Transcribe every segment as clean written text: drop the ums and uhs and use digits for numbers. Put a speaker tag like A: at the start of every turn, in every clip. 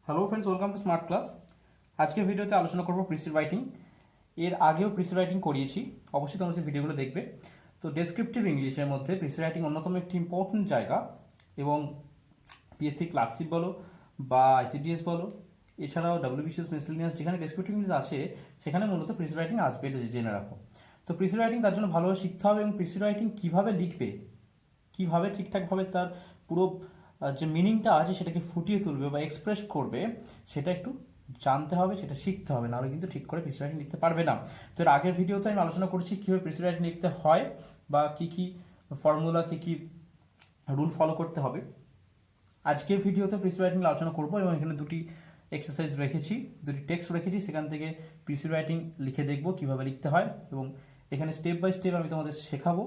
A: Hello friends, welcome to smart class. আজকের ভিডিওতে আলোচনা করব প্রিসিভ রাইটিং। এর আগেও প্রিসিভ রাইটিং করিয়েছি, অবশ্যই তোমরা সেই ভিডিওগুলো দেখবে। তো ডেসক্রিপটিভ ইংলিশের মধ্যে প্রিসিভ রাইটিং অন্যতম একটি ইম্পর্টেন্ট জায়গা, এবং পিএসসি ক্লার্কশিপ বলো বা আইসিডিএস বলো, এছাড়াও ডাব্লিউবিসিএস মিসেলিনিয়াস, যেখানে ডেসক্রিপটিভ ইংলিশ আছে সেখানে মূলত প্রিসিভ রাইটিং আসবে, এটা জেনে রাখো। তো প্রিসিভ রাইটিং তার জন্য ভালোভাবে শিখতে হবে, এবং প্রিসিভ রাইটিং কীভাবে লিখবে, কীভাবে ঠিকঠাকভাবে তার পুরো যে মিনিংটা আছে সেটাকে ফুটিয়ে তুলবে বা এক্সপ্রেস করবে, সেটা একটু জানতে হবে, সেটা শিখতে হবে, নাহলে কিন্তু ঠিক করে প্রিসিভ রাইটিং লিখতে পারবে না। তো এর আগের ভিডিওতে আমি আলোচনা করছি কীভাবে প্রিসিভ রাইটিং লিখতে হয় বা কী কী ফর্মুলা, কী কী রুল ফলো করতে হবে। আজকের ভিডিওতে প্রিসিভ রাইটিং আলোচনা করবো, এবং এখানে দুটি এক্সারসাইজ রেখেছি, দুটি টেক্সট রেখেছি, সেখান থেকে প্রিসিভ রাইটিং লিখে দেখবো কীভাবে লিখতে হয়, এবং এখানে স্টেপ বাই স্টেপ আমি তোমাদের শেখাবো।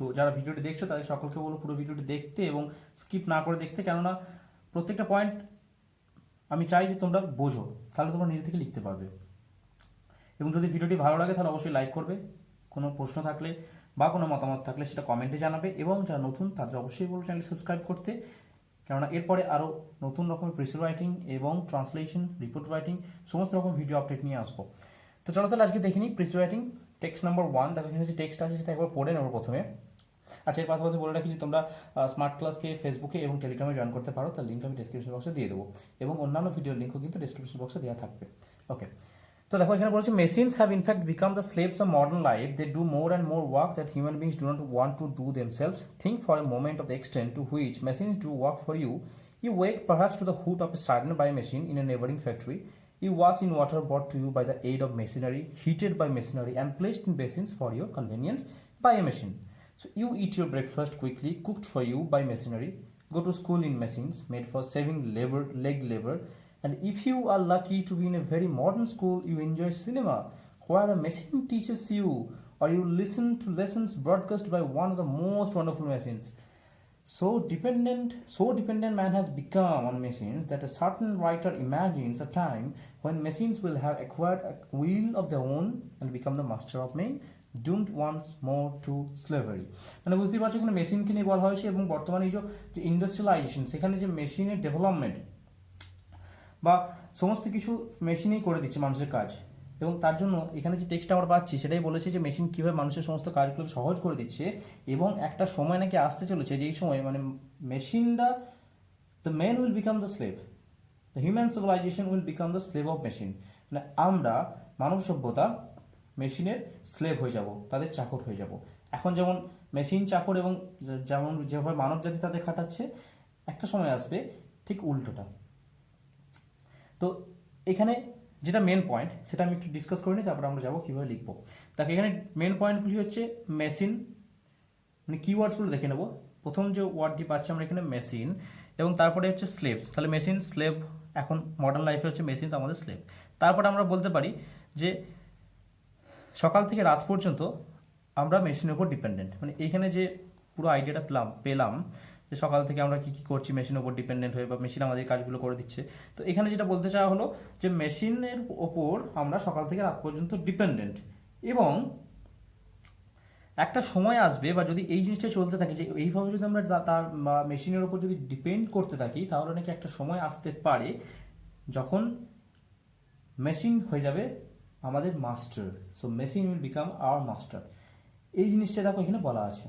A: তো যারা ভিডিওটি দেখছো তাদের সকলকে বলবো পুরো ভিডিওটি দেখতে এবং স্কিপ না করে দেখতে, কেননা প্রত্যেকটা পয়েন্ট আমি চাই যে তোমরা বোঝো, তাহলে তোমরা নিজে থেকে লিখতে পারবে। এবং যদি ভিডিওটি ভালো লাগে তাহলে অবশ্যই লাইক করবে, কোনো প্রশ্ন থাকলে বা কোনো মতামত থাকলে সেটা কমেন্টে জানাবে, এবং যারা নতুন তাদের অবশ্যই বলবো চ্যানেল সাবস্ক্রাইব করতে, কেননা এরপরে আরও নতুন রকমের প্রিসিভ রাইটিং এবং ট্রান্সলেশন, রিপোর্ট রাইটিং, সমস্ত রকম ভিডিও আপডেট নিয়ে আসবো। তো চলো তাহলে আজকে দেখে নিই প্রিসিভ রাইটিং টেক্সট নাম্বার 1। দেখো এখানে যে টেক্সট আছে সেটা একবার পড়ে নেবো প্রথমে। আচ্ছা, এর পাশাপাশি বলে রাখি যে তোমরা স্মার্ট ক্লাসকে ফেসবুকে এবং টেলিগ্রামে জয়েন করতে পারো, তার লিঙ্ক আমি ডেসক্রিপশন বক্সে দিয়ে দেবো, এবং অন্যান্য ভিডিওর লিঙ্কও কিন্তু ডেসক্রিপশন বক্সে দেওয়া থাকবে। ওকে, তো দেখো এখানে বলছে machines have in fact become the slaves of modern life, they do more and more work that human beings do not want to do themselves. Think for a moment of the extent to which machines do work for you. You wake perhaps to the hoot of a siren by a machine in a neighboring factory. You wash in water brought to you by the aid of machinery, heated by machinery, and placed in basins for your convenience by a machine. So you eat your breakfast quickly, cooked for you by machinery, go to school in machines made for saving labor, leg labor, and if you are lucky to be in a very modern school, you enjoy cinema, where a machine teaches you, or you listen to lessons broadcast by one of the most wonderful machines. So dependent man has become on machines that a certain writer imagines a time when machines will have acquired a will of their own and become the master of men, doomed once more to slavery. মানে বুঝতেই পারছো এখানে মেশিনকে নিয়ে বলা হয়েছে, এবং বর্তমানে এই যে ইন্ডাস্ট্রিয়ালাইজেশন, সেখানে যে মেশিনের ডেভেলপমেন্ট বা সমস্ত কিছু মেশিনেই করে দিচ্ছে মানুষের কাজ, এবং তার জন্য এখানে যে টেক্সট আমরা পাচ্ছি সেটাই বলেছে যে মেশিন কীভাবে মানুষের সমস্ত কাজগুলো সহজ করে দিচ্ছে, এবং একটা সময় নাকি আসতে চলেছে যেই সময় মানে মেশিনরা, the man will become the slave, the human civilization will become the slave of machine. মানে আমরা মানব সভ্যতা মেশিনের স্লেভ হয়ে যাব, তাদের চাকর হয়ে যাব। এখন যেমন মেশিন চাকর, এবং যেমন যেভাবে মানব জাতি তাদের খাটাচ্ছে, একটা সময় আসবে ঠিক উল্টোটা। তো এখানে যেটা মেন পয়েন্ট সেটা আমি একটু ডিসকাস করে নিই, তারপরে আমরা যাবো কীভাবে লিখবো। তাকে এখানে মেন পয়েন্টগুলি হচ্ছে মেশিন, মানে কিওয়ার্ডসগুলো দেখে নেবো। প্রথম যে ওয়ার্ডটি পাচ্ছি আমরা এখানে মেশিন, এবং তারপরে হচ্ছে স্লেভস। তাহলে মেশিন, স্লেভ, এখন মডার্ন লাইফে হচ্ছে মেশিন আমাদের স্লেভ। তারপরে আমরা বলতে পারি যে সকাল থেকে রাত পর্যন্ত আমরা মেশিনের উপর ডিপেন্ডেন্ট। মানে এখানে যে পুরো আইডিয়াটা পেলাম যে সকাল থেকে আমরা কী কী করছি মেশিনের উপর ডিপেন্ডেন্ট হয়ে, বা মেশিন আমাদের কাজগুলো করে দিচ্ছে। তো এখানে যেটা বলতে চাওয়া হলো যে মেশিনের ওপর আমরা সকাল থেকে রাত পর্যন্ত ডিপেন্ডেন্ট, এবং একটা সময় আসবে, বা যদি এই জিনিসটা চলতে থাকে যে এইভাবে যদি আমরা তার বা মেশিনের ওপর যদি ডিপেন্ড করতে থাকি, তাহলে নাকি একটা সময় আসতে পারে যখন মেশিন হয়ে যাবে আমাদের master. So machine will become hour master. এই জিনিসটা দেখো এখানে বলা আছে।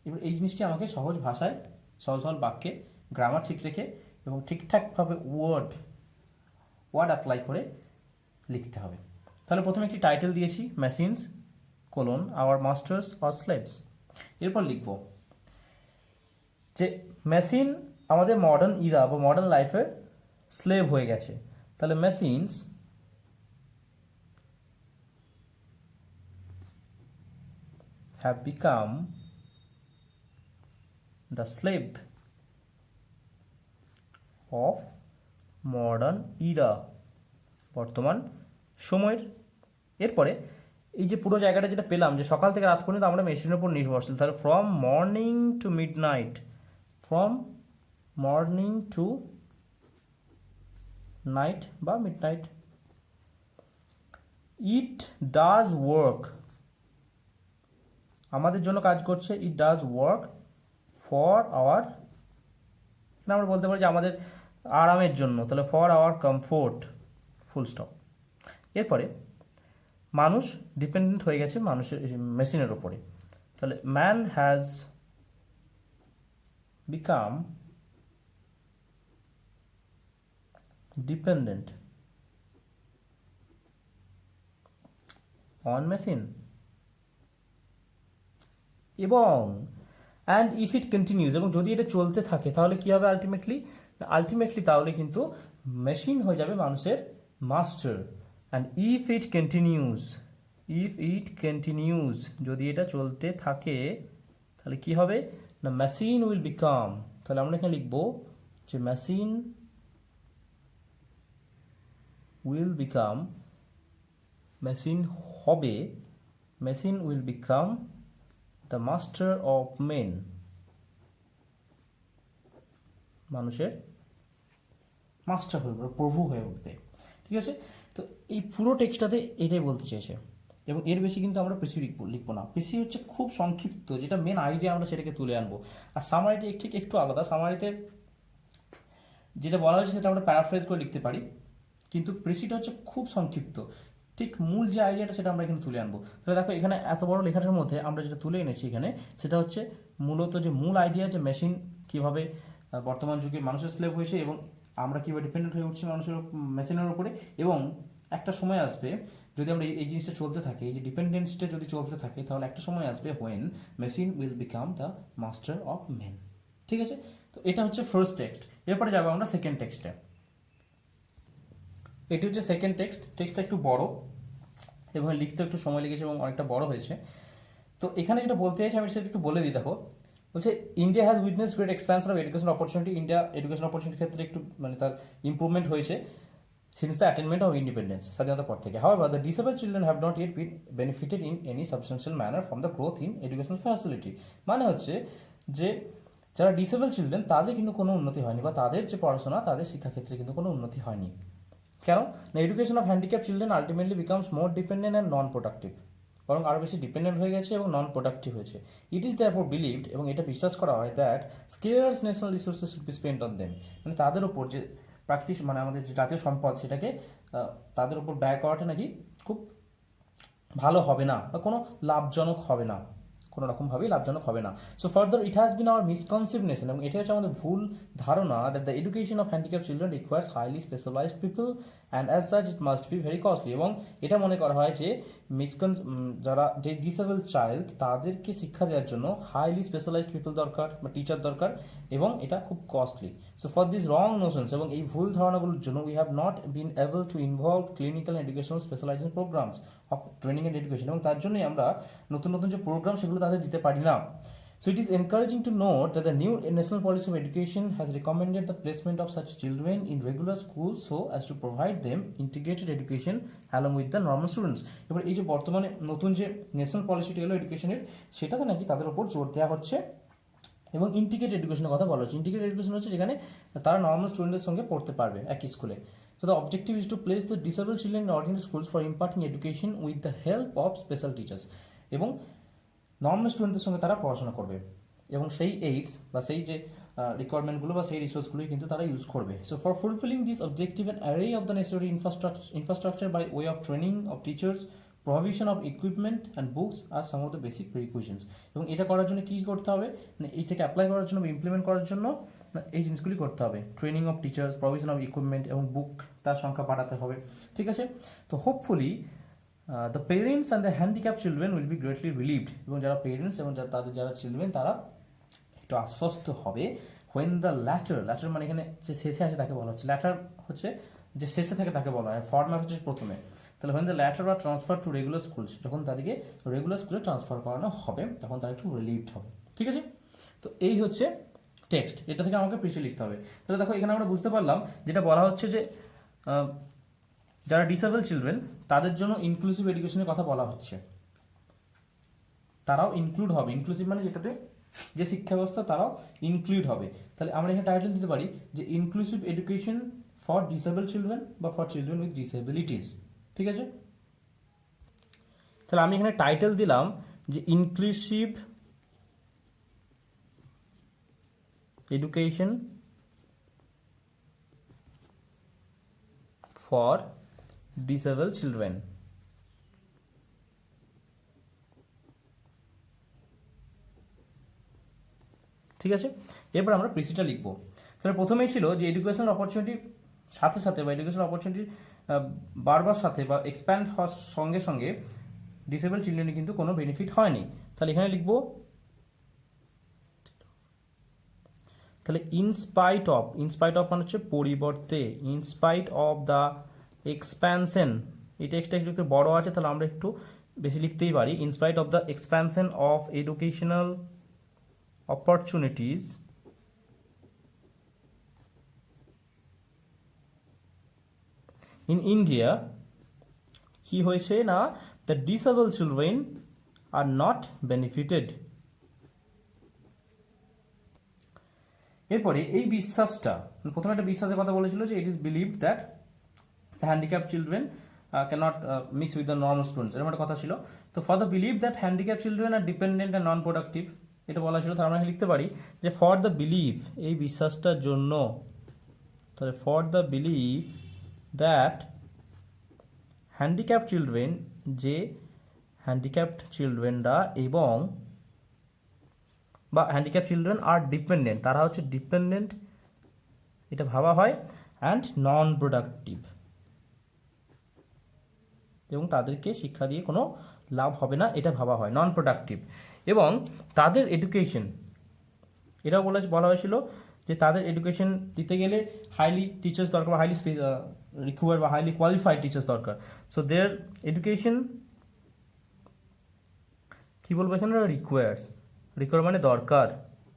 A: এবার এই জিনিসটি আমাকে সহজ ভাষায়, সহজ সরল বাক্যে, গ্রামার ঠিক রেখে এবং ঠিকঠাকভাবে ওয়ার্ড অ্যাপ্লাই করে লিখতে হবে। তাহলে প্রথমে একটি টাইটেল দিয়েছি, machines colon our masters or slaves. এরপর লিখব যে মেশিন আমাদের মডার্ন ইরা বা মডার্ন লাইফের স্লেভ হয়ে গেছে। তাহলে machines have become the slave of modern era, বর্তমান সময়ের। এরপরে এই যে পুরো জায়গাটা যেটা পেলাম যে সকাল থেকে রাত পর্যন্ত আমরা মেশিনের উপর নির্ভরশীল, তাহলে from morning to midnight, from morning to night বা মিডনাইট, ইট ডাজ ওয়ার্ক, আমাদের জন্য কাজ করছে। It does work for our, আমরা বলতে পারি যে আমাদের আরামের জন্য, তাহলে for our comfort, full stop. এরপরে মানুষ ডিপেন্ডেন্ট হয়ে গেছে মানুষের মেশিনের ওপরে, তাহলে man has become dependent on machine, এবং অ্যান্ড ইফ ইট কন্টিনিউজ, এবং যদি এটা চলতে থাকে তাহলে কি হবে আলটিমেটলি তাহলে কিন্তু মেশিন হয়ে যাবে মানুষের master. And if it continues, যদি এটা চলতে থাকে তাহলে কি হবে না মেশিন উইল বিকাম, তাহলে আমরা এখানে লিখবো যে মেশিন উইল বিকাম, মেশিন হবে, machine will become the master of men, মানুষের মাস্টার হয়ে উঠবে, প্রভু হয়ে উঠবে। ঠিক আছে, তো এই পুরো টেক্সটটাতে এটাই বলতে চেয়েছে, এবং এর বেশি কিন্তু আমরা প্রিসি লিখবো না। প্রিসি হচ্ছে খুব সংক্ষিপ্ত, যেটা মেন আইডিয়া আমরা সেটাকে তুলে আনবো। আর সামারিটি ঠিক একটু আলাদা, সামারিতে যেটা বলা হয়েছে সেটা আমরা প্যারাফ্রেজ করে লিখতে পারি, কিন্তু প্রিসিটা হচ্ছে খুব সংক্ষিপ্ত, ঠিক মূল যে আইডিয়াটা সেটা আমরা এখানে তুলে আনবো। তাহলে দেখো এখানে এত বড় লেখাটার মধ্যে আমরা যেটা তুলে এনেছি এখানে, সেটা হচ্ছে মূলত যে মূল আইডিয়া, যে মেশিন কিভাবে বর্তমান যুগে মানুষের স্লেভ হয়েছে এবং আমরা কীভাবে ডিপেন্ডেন্ট হয়ে উঠছি মানুষের মেশিনের উপরে, এবং একটা সময় আসবে যদি আমরা এই জিনিসটা চলতে থাকে, এই যে ডিপেন্ডেন্সটা যদি চলতে থাকে, তাহলে একটা সময় আসবে when machine will become the master of men. ঠিক আছে, তো এটা হচ্ছে ফার্স্ট টেক্সট। এরপরে যাবো আমরা সেকেন্ড টেক্সটে। এটি হচ্ছে সেকেন্ড টেক্সটটা একটু বড় এবং লিখতে একটু সময় লেগেছে এবং অনেকটা বড় হয়েছে। তো এখানে যেটা বলতে চাইছি আমি সেটা একটু বলে দিই। দেখো বলছে India has witness great expansion of education opportunity, India education অপরচুনিটির ক্ষেত্রে একটু মানে তার ইম্প্রুভমেন্ট হয়েছে since the attainment of independence, স্বাধীনতার পর থেকে। However the disable children have not yet been benefited in any substantial manner from the growth in educational facility. মানে হচ্ছে যে যারা ডিসেবল চিলড্রেন তাদের কিন্তু কোনো উন্নতি হয়নি, বা তাদের যে পড়াশোনা তাদের শিক্ষাক্ষেত্রে কিন্তু কোনো উন্নতি হয়নি। কেন না, education of handicap children ultimately becomes more dependent and non productive, বরং আরও বেশি ডিপেন্ডেন্ট হয়ে গেছে এবং নন প্রোডাক্টিভ হয়েছে। ইট ইজ দেয়ারফর বিলিভড, এবং এটা বিশ্বাস করা হয় that scarce national resources should be spent on them, মানে তাদের উপর যে প্রাকৃতিক মানে আমাদের যে জাতীয় সম্পদ সেটাকে তাদের উপর ব্যয় করাটা নাকি খুব ভালো হবে না বা কোনো লাভজনক হবে না, কোনো রকমভাবেই লাভজনক হবে না। So further it has been our misconception, এবং এটা হচ্ছে আমাদের ভুল ধারণা that the education of handicap children requires highly specialised people and as such it must be very costly, এবং এটা মনে করা হয় যে যারা যে ডিসেবল চাইল্ড তাদেরকে শিক্ষা দেওয়ার জন্য হাইলি স্পেশালাইজড পিপল দরকার বা টিচার দরকার, এবং এটা খুব costly. So for this wrong notions, এবং এই ভুল ধারণাগুলোর জন্য we have not been able to involve clinical educational specialisation programmes of training and education, এবং তার জন্যই আমরা নতুন নতুন যে প্রোগ্রাম সেগুলো তাদের দিতে পারি না। So it is encouraging to note that the new national policy of education has recommended the placement of such children in regular schools so as to provide them integrated education along with the normal students. এবার এই যে বর্তমানে নতুন যে national পলিসিটি হলো এডুকেশনের, সেটাতে নাকি তাদের উপর জোর দেওয়া হচ্ছে এবং ইন্টিগ্রেটেড এডুকেশনের কথা বলা হচ্ছে। ইন্টিগ্রেটেড এডুকেশন হচ্ছে যেখানে তারা নর্মাল স্টুডেন্টের সঙ্গে পড়তে পারবে একই স্কুলে। So the objective is to place the disabled children in ordinary schools for imparting education with the help of special teachers, এবং নর্মাল স্টুডেন্টদের সঙ্গে তারা পড়াশোনা করবে এবং সেই এইডস বা সেই যে রিকোয়ারমেন্টগুলো বা সেই রিসোর্সগুলোই কিন্তু তারা ইউজ করবে। So for fulfilling this objective and array of the necessary infrastructure by way of training of teachers, provision of equipment and books are some of the basic precautions, এবং এটা করার জন্য কী করতে হবে, মানে এইটাকে অ্যাপ্লাই করার জন্য বা ইমপ্লিমেন্ট করার জন্য এই জিনিসগুলি করতে হবে। Training of teachers, provision of equipment এবং বুক তার সংখ্যা বাড়াতে হবে। ঠিক আছে, তো hopefully the parents and the handicapped children will be greatly relieved, এবং যারা পেরেন্টস এবং তাদের যারা চিলড্রেন তারা একটু আশ্বস্ত হবে। when the latter মানে এখানে যে শেষে আছে তাকে বলা হচ্ছে, latter হচ্ছে যে শেষে থাকে তাকে বলা হয়, ফরম্যাট হচ্ছে প্রথমে। তাহলে when the latter are transferred to regular schools, যখন তাদেরকে রেগুলার স্কুলে ট্রান্সফার করানো হবে তখন তারা একটু রিলিভড হবে। ঠিক আছে, তো এই হচ্ছে টেক্সট, এটা থেকে আমাকে পিছিয়ে লিখতে হবে। তাহলে দেখো এখানে আমরা বুঝতে পারলাম যেটা বলা হচ্ছে যে যারা ডিসেবল চিলড্রেন তাদের জন্য ইনক্লুসিভ এডুকেশনের কথা বলা হচ্ছে, তারাও ইনক্লুড হবে। ইনক্লুসিভ মানে যেটাতে যে শিক্ষা ব্যবস্থা তারাও ইনক্লুড হবে। তাহলে আমরা এখানে টাইটেল দিতে পারি যে inclusive education for disable children বা ফর চিলড্রেন উইথ ডিসেবিলিটিস। ঠিক আছে, তাহলে আমি এখানে টাইটেল দিলাম যে inclusive education for disable children. ঠিক আছে, এরপর আমরা প্রিসিটা লিখবো। তাহলে প্রথমেই ছিল যে এডুকেশনাল অপরচুনিটি সাথে সাথে বা এডুকেশনাল অপরচুনিটি বাড়বার সাথে বা এক্সপ্যান্ড হওয়ার সঙ্গে সঙ্গে ডিসেবল চিলড্রেনের কিন্তু কোনো বেনিফিট হয়নি। তাহলে এখানে লিখবো, তাহলে ইনস্পাইট অফ মানে হচ্ছে পরিবর্তে, ইনস্পাইট অফ দ্য এক্সপ্যানশন, এই টেক্সটটা একটু বড় আছে তাহলে আমরা একটু বেশি লিখতেই পারি। In spite of the expansion of educational opportunities in India, কি হয়েছে না, the disabled children are not benefited। এরপরে এই বিশ্বাসটা, প্রথমে একটা বিশ্বাসের কথা বলেছিল যে it is believed that the handicapped children cannot mix with the normal students, এরকম একটা কথা ছিল। তো for the belief that handicapped children are dependent and non-productive, এটা বলা ছিল, তাহলে আমরা লিখতে পারি যে ফর দ্য বিলিভ, এই বিশ্বাসটার জন্য, তাহলে for the belief that handicapped children, যে হ্যান্ডিক্যাপড চিলড্রেনরা এবং বা হ্যান্ডিক্যাপড চিলড্রেন আর ডিপেন্ডেন্ট, তারা হচ্ছে ডিপেন্ডেন্ট, এটা ভাবা হয়, অ্যান্ড নন প্রোডাক্টিভ, এবং তাদেরকে শিক্ষা দিয়ে কোনো লাভ হবে না, এটা ভাবা হয় নন প্রোডাক্টিভ। এবং তাদের এডুকেশন, এটাও বলা হয়েছিল যে তাদের এডুকেশন দিতে গেলে হাইলি টিচার্স দরকার, বা হাইলি রিকোয়ার্ড বা হাইলি কোয়ালিফাইড টিচার্স দরকার। সো দেয়ার এডুকেশন, কি বলবো এখানে, রিকোয়ার মানে দরকার,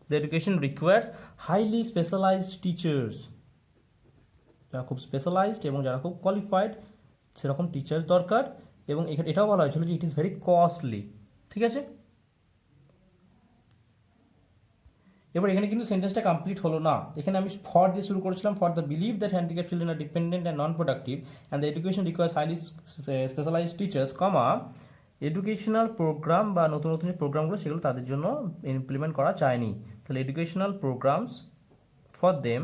A: the education requires highly specialised teachers, যারা খুব স্পেশালাইজড এবং যারা খুব কোয়ালিফাইড সেরকম টিচার্স দরকার। এবং এটাও বলা হয়েছিল যে ইট ইজ ভেরি কস্টলি। ঠিক আছে, এবার এখানে কিন্তু সেন্টেন্সটা কমপ্লিট হলো না, এখানে আমি ফর দিয়ে শুরু করেছিলাম, for the belief that handicapped children are dependent and non productive and the education requires highly specialised teachers, comma educational programme বা নতুন নতুন যে প্রোগ্রামগুলো সেগুলো তাদের জন্য ইমপ্লিমেন্ট করা যায়নি। তাহলে এডুকেশনাল প্রোগ্রামস ফর দেম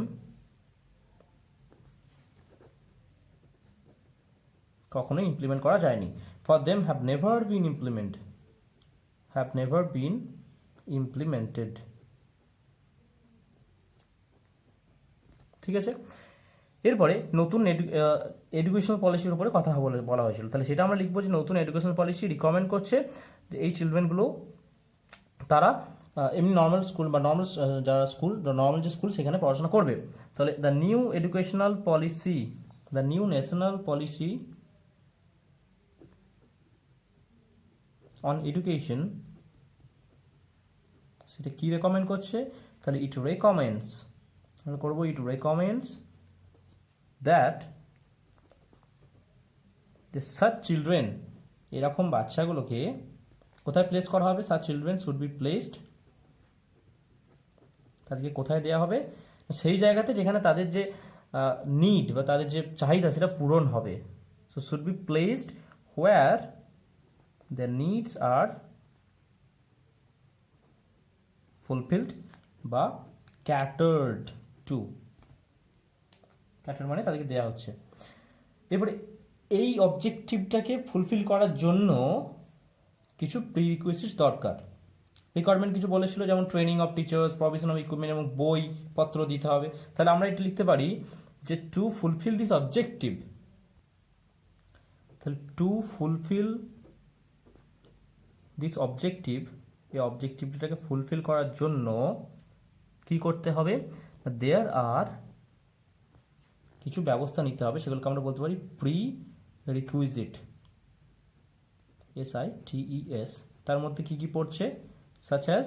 A: কখনোই ইমপ্লিমেন্ট করা যায়নি। For them have never been implemented. ঠিক আছে, এরপরে নতুন এডুকেশনাল পলিসির উপরে কথা বলা হয়েছিল, তাহলে সেটা আমরা লিখবো যে নতুন এডুকেশনাল পলিসি রিকমেন্ড করছে যে এই চিলড্রেনগুলো তারা এমনি নর্মাল স্কুল বা যারা স্কুল, নর্মাল যে স্কুল সেখানে পড়াশোনা করবে। তাহলে the new educational policy, the new national policy on education, সেটা কি রেকমেন্ড করছে, তাহলে ইট রেকমেন্ডস, আমরা করবো ইট রেকমেন্ডস দ্যাট যে সাচ চিলড্রেন, এরকম বাচ্চাগুলোকে কোথায় প্লেস করা হবে, such children should be placed, তাদেরকে কোথায় দেওয়া হবে, সেই জায়গাতে যেখানে তাদের যে নিড বা তাদের যে চাহিদা সেটা পূরণ হবে। So should be placed where the needs are fulfilled বা ক্যাটার্ড টু, ক্যাটার মানে তাদেরকে দেওয়া হচ্ছে। এরপরে এই অবজেক্টিভটাকে ফুলফিল করার জন্য কিছু প্রিরিকুইজিটস দরকার, রিকোয়ারমেন্ট কিছু বলেছিল, যেমন training of teachers, provision of equipment এবং বইপত্র দিতে হবে। তাহলে আমরা এটা লিখতে পারি যে টু ফুলফিল দিস অবজেক্টিভ, তাহলে টু ফুলফিল দিস অবজেক্টিভ, এই অবজেক্টিভটাকে ফুলফিল করার জন্য কি করতে হবে, দেয়ার আর কিছু ব্যবস্থা নিতে হবে, সেগুলোকে আমরা বলতে পারি প্রি রিকুইজিট, SITES। তার মধ্যে কি কি পড়ছে, such as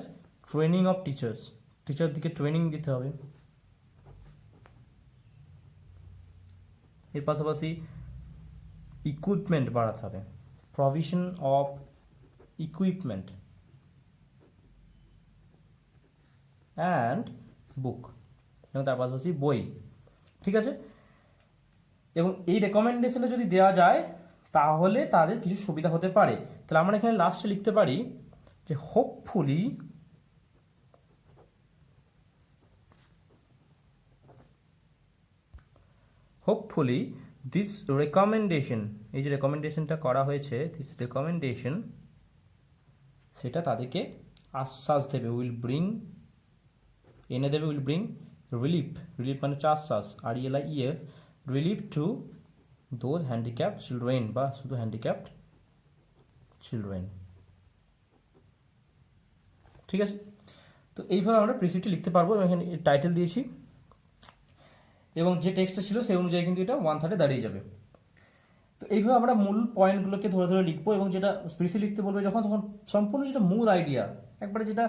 A: training of teachers, টিচারদিকে ট্রেনিং দিতে হবে, এর পাশাপাশি ইকুইপমেন্ট বাড়াতে হবে, provision of equipment and book, এবং তার পাশাপাশি বই। ঠিক আছে, এবং এই রেকমেন্ডেশনে যদি দেওয়া যায় তাহলে তাদের কিছু সুবিধা হতে পারে। তাহলে আমরা এখানে লাস্টে লিখতে পারি যে হোপফুলি দিস রেকমেন্ডেশন, এই যে রেকমেন্ডেশনটা করা হয়েছে, দিস রেকমেন্ডেশন সেটা তাদেরকে আশ্বাস দেবে, উইল ব্রিং, এনে দেবে, উইল ব্রিং রিলিফ, রিলিফ মানে হচ্ছে আশ্বাস, RELIEF, relief to those handicapped children, বা শুধু হ্যান্ডিক্যাপ্ট চিলড্রেন। ঠিক আছে, তো এইভাবে আমরা প্রিসিপ্টটি লিখতে পারবো। এবং এখানে টাইটেল দিয়েছি এবং যে টেক্সটটা ছিল সেই অনুযায়ী কিন্তু এটা 1/3 দাঁড়িয়ে যাবে। তো এইভাবে আমরা মূল পয়েন্টগুলোকে ধরে ধরে লিখবো, এবং যেটা প্রিসি লিখতে বলবে যখন, তখন সম্পূর্ণ যেটা মূল আইডিয়া, একবারে যেটা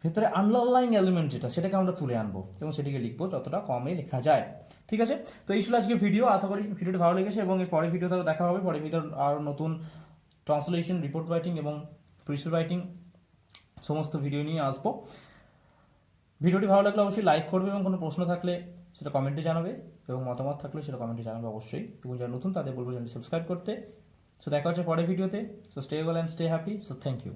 A: ভেতরে আন্ডারলাইং এলিমেন্ট যেটা, সেটাকে আমরা তুলে আনবো এবং সেটিকে লিখবো যতটা কমে লেখা যায়। ঠিক আছে, তো এই ছিল আজকে ভিডিও। আশা করি ভিডিওটি ভালো লেগেছে এবং এর পরের ভিডিওতে দেখা হবে। পরের ভিডিও আরও নতুন ট্রান্সলেশন, রিপোর্ট রাইটিং এবং প্রিসি রাইটিং সমস্ত ভিডিও নিয়ে আসবো। ভিডিওটি ভালো লাগলে অবশ্যই লাইক করবে এবং কোনো প্রশ্ন থাকলে সেটা কমেন্টে জানাবে, এবং মতামত থাকলে সেটা কমেন্টে জানাবে অবশ্যই। এবং যারা নতুন তাদের বলবো চ্যানেলটি সাবস্ক্রাইব করতে। সো দেখা হচ্ছে পরের ভিডিওতে। So stay well and stay happy. So thank you.